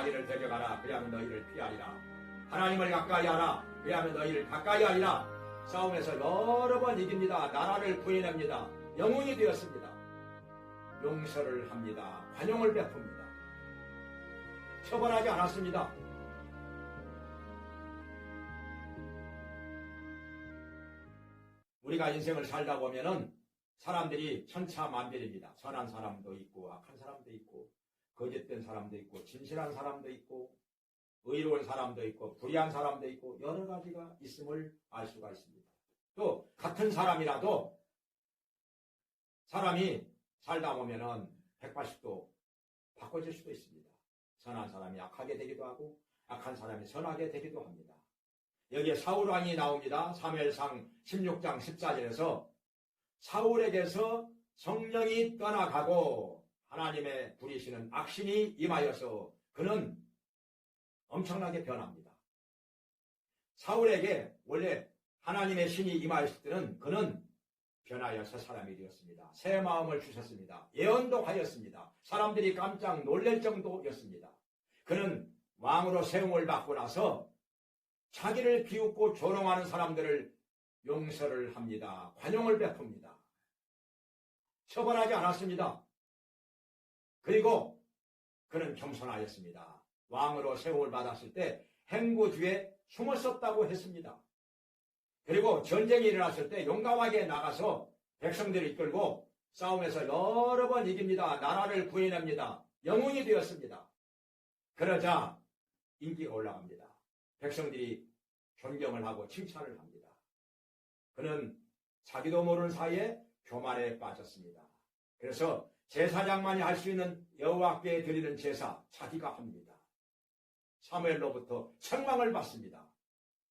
마귀를 대적하라. 그리하면 너희를 피하리라. 하나님을 가까이 하라. 그리하면 너희를 가까이 하리라. 싸움에서 여러 번 이깁니다. 나라를 구해냅니다. 영웅이 되었습니다. 용서를 합니다. 관용을 베풉니다. 처벌하지 않았습니다. 우리가 인생을 살다 보면은 사람들이 천차만별입니다. 선한 사람도 있고 악한 사람도 있고 거짓된 사람도 있고 진실한 사람도 있고 의로운 사람도 있고 불의한 사람도 있고 여러 가지가 있음을 알 수가 있습니다. 또 같은 사람이라도 사람이 살다 보면은 180도 바꿔질 수도 있습니다. 선한 사람이 악하게 되기도 하고 악한 사람이 선하게 되기도 합니다. 여기에 사울왕이 나옵니다. 사무엘상 16장 14절에서 사울에게서 성령이 떠나가고 하나님의 부리시는 악신이 임하여서 그는 엄청나게 변합니다. 사울에게 원래 하나님의 신이 임하였을 때는 그는 변하여 새 사람이 되었습니다. 새 마음을 주셨습니다. 예언도 하였습니다. 사람들이 깜짝 놀랄 정도였습니다. 그는 왕으로 세움을 받고 나서 자기를 비웃고 조롱하는 사람들을 용서를 합니다. 관용을 베풉니다. 처벌하지 않았습니다. 그리고 그는 겸손하였습니다. 왕으로 세움을 받았을 때 행구 뒤에 숨었었다고 했습니다. 그리고 전쟁이 일어났을 때 용감하게 나가서 백성들을 이끌고 싸움에서 여러 번 이깁니다. 나라를 구해냅니다. 영웅이 되었습니다. 그러자 인기가 올라갑니다. 백성들이 존경을 하고 칭찬을 합니다. 그는 자기도 모르는 사이에 교만에 빠졌습니다. 그래서 제사장만이 할 수 있는 여호와께 드리는 제사 자기가 합니다. 사무엘로부터 책망을 받습니다.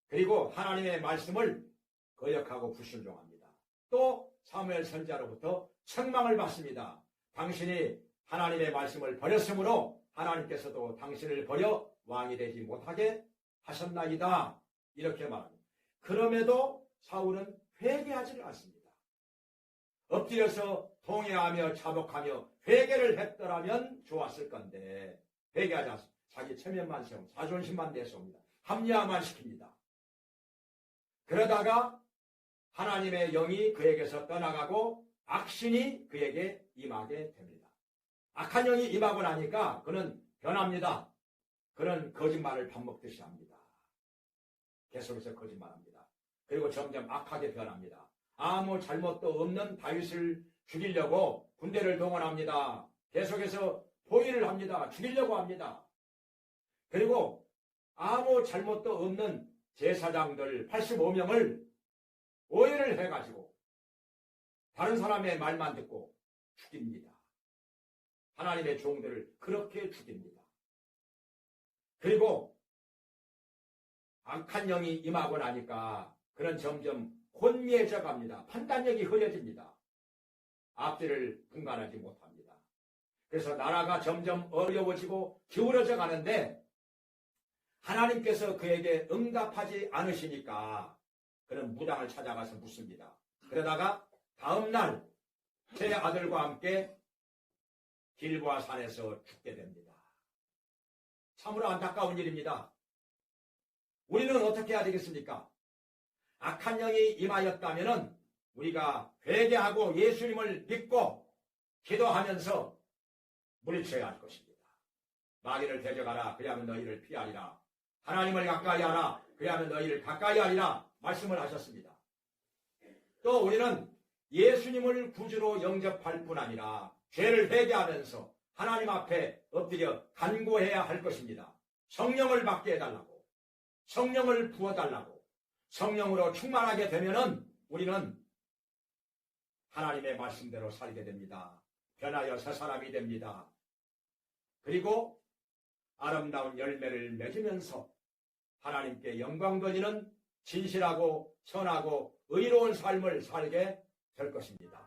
그리고 하나님의 말씀을 거역하고 불순종합니다. 또 사무엘 선지자로부터 책망을 받습니다. 당신이 하나님의 말씀을 버렸으므로 하나님께서도 당신을 버려 왕이 되지 못하게 하셨나이다. 이렇게 말합니다. 그럼에도 사울은 회개하지를 않습니다. 엎드려서 통회하며 자복하며 회개를 했더라면 좋았을 건데 회개하지 않습니다. 자기 체면만 세우고 자존심만 내세웁니다. 합리화만 시킵니다. 그러다가 하나님의 영이 그에게서 떠나가고 악신이 그에게 임하게 됩니다. 악한 영이 임하고 나니까 그는 변합니다. 그는 거짓말을 밥 먹듯이 합니다. 계속해서 거짓말합니다. 그리고 점점 악하게 변합니다. 아무 잘못도 없는 다윗을 죽이려고 군대를 동원합니다. 계속해서 포위를 합니다. 죽이려고 합니다. 그리고 아무 잘못도 없는 제사장들 85명을 오해를 해가지고 다른 사람의 말만 듣고 죽입니다. 하나님의 종들을 그렇게 죽입니다. 그리고 악한 영이 임하고 나니까 그는 점점 혼미해져 갑니다. 판단력이 흐려집니다. 앞뒤를 분간하지 못합니다. 그래서 나라가 점점 어려워지고 기울어져 가는데 하나님께서 그에게 응답하지 않으시니까 그는 무당을 찾아가서 묻습니다. 그러다가 다음날 세 아들과 함께 길보아 산에서 죽게 됩니다. 참으로 안타까운 일입니다. 우리는 어떻게 해야 되겠습니까? 악한 영이 임하였다면 우리가 회개하고 예수님을 믿고 기도하면서 물리쳐야 할 것입니다. 마귀를 대적하라. 그리하면 너희를 피하리라. 하나님을 가까이 하라. 그리하면 너희를 가까이 하리라. 말씀을 하셨습니다. 또 우리는 예수님을 구주로 영접할 뿐 아니라 죄를 회개하면서 하나님 앞에 엎드려 간구해야 할 것입니다. 성령을 받게 해달라고, 성령을 부어달라고, 성령으로 충만하게 되면은 우리는 하나님의 말씀대로 살게 됩니다. 변하여 새 사람이 됩니다. 그리고 아름다운 열매를 맺으면서 하나님께 영광 돌리는 진실하고 선하고 의로운 삶을 살게 될 것입니다.